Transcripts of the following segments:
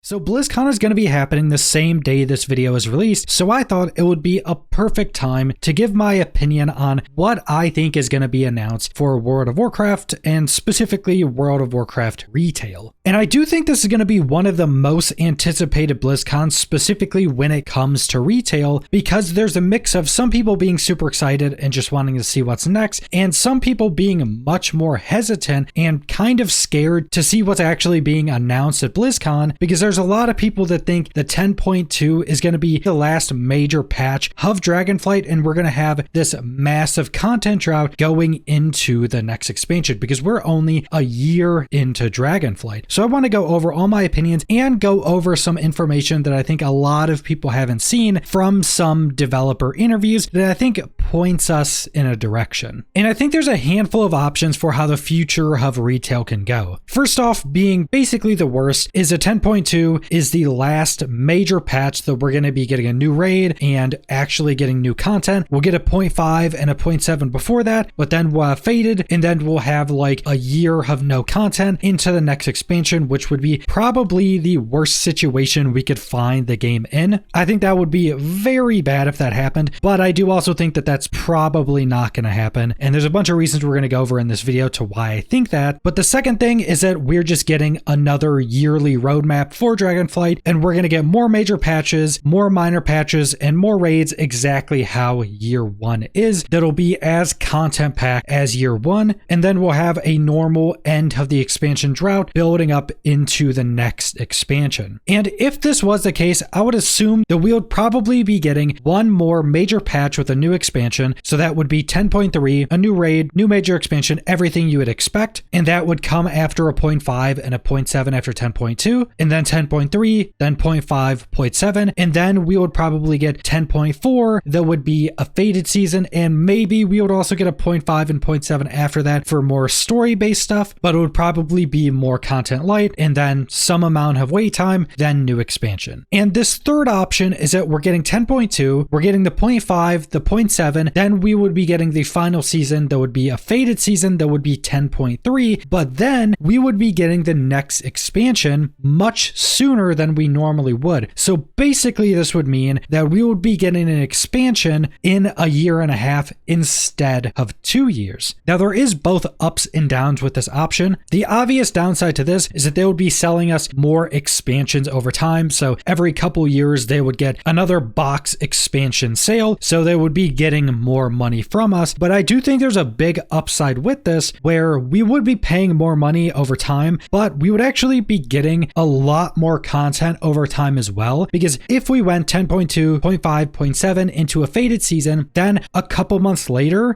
So Blizzcon is going to be happening the same day this video is released, so I thought it would be a perfect time to give my opinion on what I think is going to be announced for World of Warcraft, and specifically World of Warcraft retail. And I do think this is going to be one of the most anticipated BlizzCons, specifically when it comes to retail, because there's a mix of some people being super excited and just wanting to see what's next, and some people being much more hesitant and kind of scared to see what's actually being announced at BlizzCon, because there's a lot of people that think the 10.2 is going to be the last major patch of Dragonflight, and we're going to have this massive content drought going into the next expansion, because we're only a year into Dragonflight. So I want to go over all my opinions and go over some information that I think a lot of people haven't seen from some developer interviews that I think points us in a direction. And I think there's a handful of options for how the future of retail can go. First off, being basically the worst, is a 10.2 is the last major patch that we're going to be getting a new raid and actually getting new content. We'll get a 0.5 and a 0.7 before that, but then we'll have faded, and then we'll have like a year of no content into the next expansion, which would be probably the worst situation we could find the game in. I think that would be very bad if that happened, but I do also think that that's probably not going to happen. And there's a bunch of reasons we're going to go over in this video to why I think that. But the second thing is that we're just getting another yearly roadmap for Dragonflight, and we're going to get more major patches, more minor patches, and more raids exactly how year one is. That'll be as content packed as year one, and then we'll have a normal end of the expansion drought building up into the next expansion. And if this was the case, I would assume that we would probably be getting one more major patch with a new expansion. So that would be 10.3, a new raid, new major expansion, everything you would expect. And that would come after a 0.5 and a 0.7 after 10.2, and then 10.3, then 0.5, 0.7, and then we would probably get 10.4 that would be a faded season, and maybe we would also get a 0.5 and 0.7 after that for more story-based stuff, but it would probably be more content light, and then some amount of wait time, then new expansion. And this third option is that we're getting 10.2, we're getting the 0.5, the 0.7, then we would be getting the final season that would be a faded season that would be 10.3, but then we would be getting the next expansion much sooner than we normally would. So basically this would mean that we would be getting an expansion in a year and a half instead of 2 years. Now there is both ups and downs with this option. The obvious downside to this is that they would be selling us more expansions over time. So every couple years they would get another box expansion sale. So they would be getting more money from us. But I do think there's a big upside with this where we would be paying more money over time, but we would actually be getting a lot more content over time as well. Because if we went 10.2, 0.5, 0.7 into a faded season, then a couple months later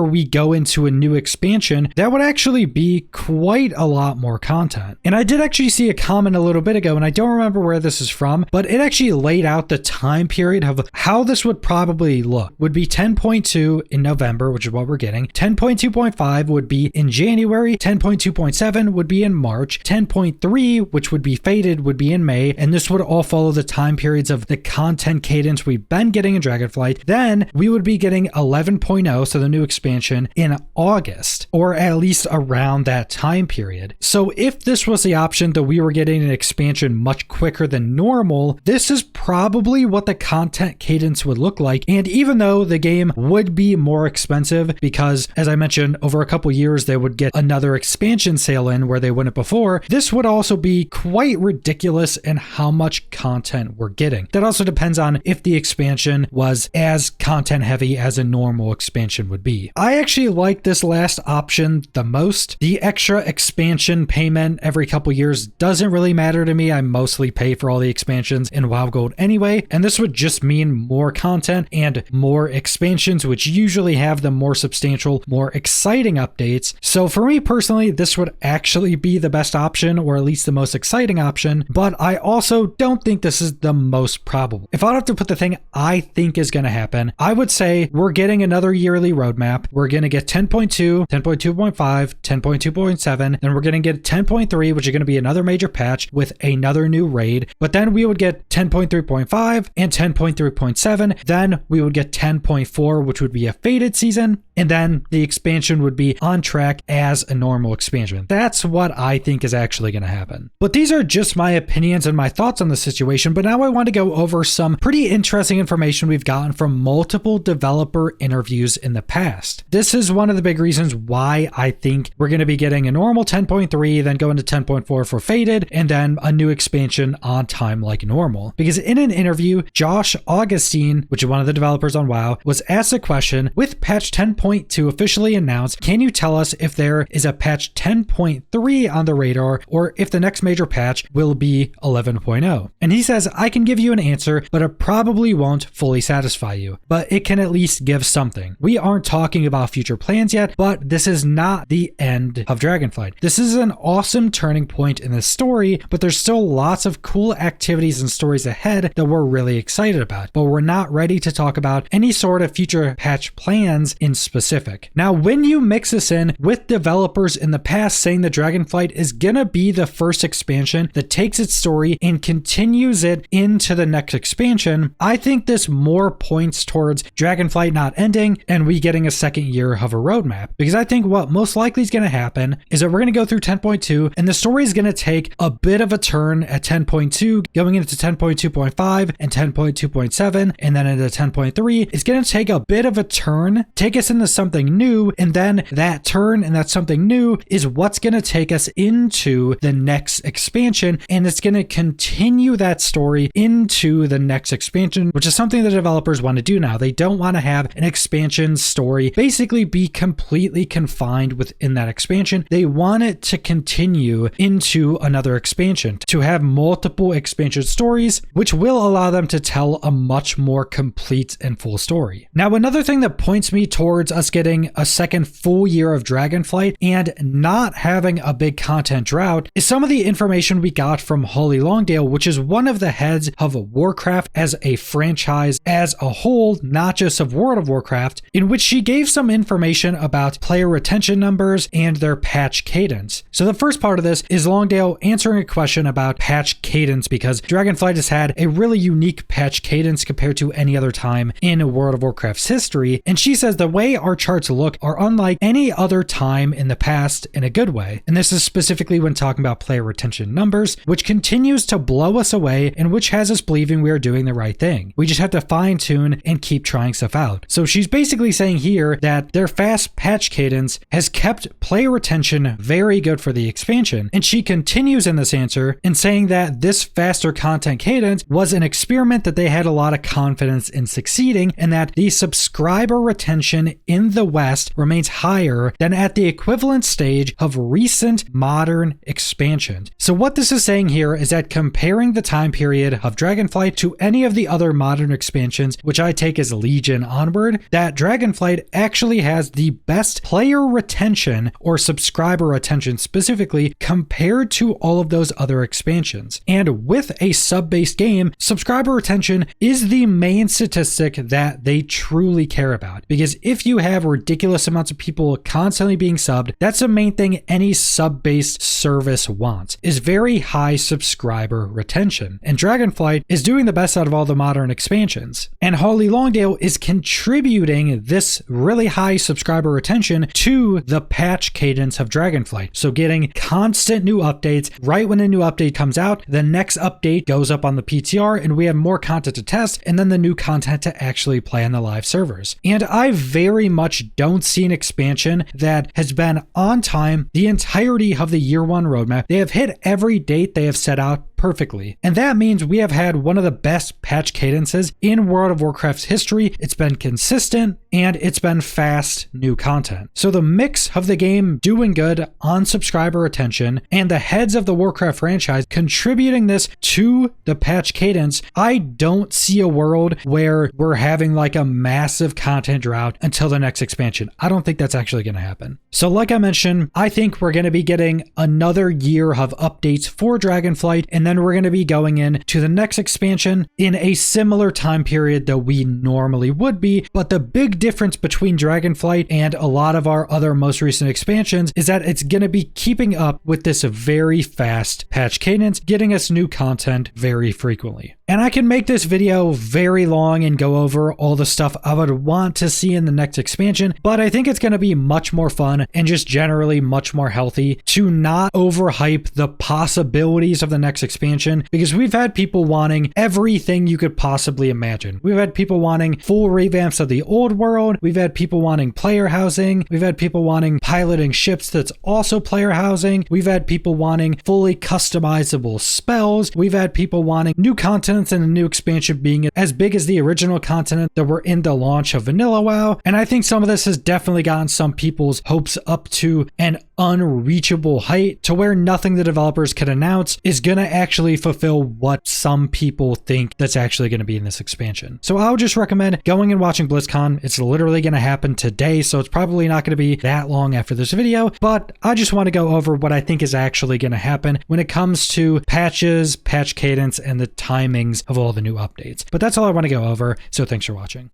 we go into a new expansion, that would actually be quite a lot more content. And I did actually see a comment a little bit ago, and I don't remember where this is from, but it actually laid out the time period of how this would probably look. Would be 10.2 in November, which is what we're getting. 10.2.5 would be in January. 10.2.7 would be in March. 10.3, which would be faded, would be in May, and this would all follow the time periods of the content cadence we've been getting in Dragonflight. Then we would be getting 11.0, so the new expansion, in August, or at least around that time period. So if this was the option that we were getting an expansion much quicker than normal, this is probably what the content cadence would look like. And even though the game would be more expensive, because as I mentioned, over a couple years they would get another expansion sale in where they wouldn't before, this would also be quite ridiculous in how much content we're getting. That also depends on if the expansion was as content heavy as a normal expansion would be. I actually like this last option the most. The extra expansion payment every couple years doesn't really matter to me. I mostly pay for all the expansions in WoW Gold anyway, and this would just mean more content and more expansions, which usually have the more substantial, more exciting updates. So for me personally, this would actually be the best option, or at least the most exciting option, but I also don't think this is the most probable. If I'd have to put the thing I think is going to happen, I would say we're getting another yearly roadmap. We're going to get 10.2, 10.2.5, 10.2.7, then we're going to get 10.3, which is going to be another major patch with another new raid, but then we would get 10.3.5 and 10.3.7, then we would get 10.4, which would be a faded season, and then the expansion would be on track as a normal expansion. That's what I think is actually going to happen. But these are are just my opinions and my thoughts on the situation, but now I want to go over some pretty interesting information we've gotten from multiple developer interviews in the past. This is one of the big reasons why I think we're going to be getting a normal 10.3, then go into 10.4 for Faded, and then a new expansion on time like normal. Because in an interview, Josh Augustine, which is one of the developers on WoW, was asked a question, with patch 10.2 officially announced, can you tell us if there is a patch 10.3 on the radar, or if the next major patch will be 11.0? And he says, I can give you an answer, but it probably won't fully satisfy you, but it can at least give something. We aren't talking about future plans yet, but this is not the end of Dragonflight. This is an awesome turning point in the story, but there's still lots of cool activities and stories ahead that we're really excited about, but we're not ready to talk about any sort of future patch plans in specific. Now, when you mix this in with developers in the past saying that Dragonflight is gonna be the first expansion that takes its story and continues it into the next expansion, I think this more points towards Dragonflight not ending and we getting a second year of a roadmap. Because I think what most likely is going to happen is that we're going to go through 10.2 and the story is going to take a bit of a turn at 10.2, going into 10.2.5 and 10.2.7, and then into 10.3. It's going to take a bit of a turn, take us into something new, and then that turn and that something new is what's going to take us into the next expansion, and it's going to continue that story into the next expansion, which is something the developers want to do now. They don't want to have an expansion story basically be completely confined within that expansion. They want it to continue into another expansion, to have multiple expansion stories, which will allow them to tell a much more complete and full story. Now, another thing that points me towards us getting a second full year of Dragonflight and not having a big content drought is some of the information we got from Holly Longdale, which is one of the heads of Warcraft as a franchise as a whole, not just of World of Warcraft, in which she gave some information about player retention numbers and their patch cadence. So the first part of this is Longdale answering a question about patch cadence, because Dragonflight has had a really unique patch cadence compared to any other time in World of Warcraft's history, and she says the way our charts look are unlike any other time in the past in a good way. And this is specifically when talking about player retention numbers, which continues to blow us away and which has us believing we are doing the right thing. We just have to fine tune and keep trying stuff out. So she's basically saying here that their fast patch cadence has kept player retention very good for the expansion. And she continues in this answer in saying that this faster content cadence was an experiment that they had a lot of confidence in succeeding, and that the subscriber retention in the West remains higher than at the equivalent stage of recent modern expansions. So what this is saying here is that comparing the time period of Dragonflight to any of the other modern expansions, which I take as Legion onward, that Dragonflight actually has the best player retention or subscriber retention specifically compared to all of those other expansions. And with a sub-based game, subscriber retention is the main statistic that they truly care about. Because if you have ridiculous amounts of people constantly being subbed, that's the main thing any sub-based service wants, is very high subscriber retention. And Dragonflight is doing the best out of all the modern expansions. And Holly Longdale is contributing this really high subscriber retention to the patch cadence of Dragonflight. So getting constant new updates. Right when a new update comes out, the next update goes up on the PTR and we have more content to test, and then the new content to actually play on the live servers. And I very much don't see an expansion that has been on time the entirety of the year one roadmap. They have hit every date they have set out perfectly. And that means we have had one of the best patch cadences in World of Warcraft's history. It's been consistent and it's been fast new content. So the mix of the game doing good on subscriber retention and the heads of the Warcraft franchise contributing this to the patch cadence, I don't see a world where we're having like a massive content drought until the next expansion. I don't think that's actually going to happen. So like I mentioned, I think we're going to be getting another year of updates for Dragonflight, and and then we're going to be going into the next expansion in a similar time period that we normally would be. But the big difference between Dragonflight and a lot of our other most recent expansions is that it's going to be keeping up with this very fast patch cadence, getting us new content very frequently. And I can make this video very long and go over all the stuff I would want to see in the next expansion, but I think it's going to be much more fun and just generally much more healthy to not overhype the possibilities of the next expansion, because we've had people wanting everything you could possibly imagine. We've had people wanting full revamps of the old world. We've had people wanting player housing. We've had people wanting piloting ships that's also player housing. We've had people wanting fully customizable spells. We've had people wanting new content and the new expansion being as big as the original continent that were in the launch of Vanilla WoW. And I think some of this has definitely gotten some people's hopes up to an unreachable height to where nothing the developers could announce is going to actually fulfill what some people think that's actually going to be in this expansion. So I would just recommend going and watching Blizzcon. It's literally going to happen today, so it's probably not going to be that long after this video, but I just want to go over what I think is actually going to happen when it comes to patches, patch cadence, and the timings of all the new updates. But that's all I want to go over, so thanks for watching.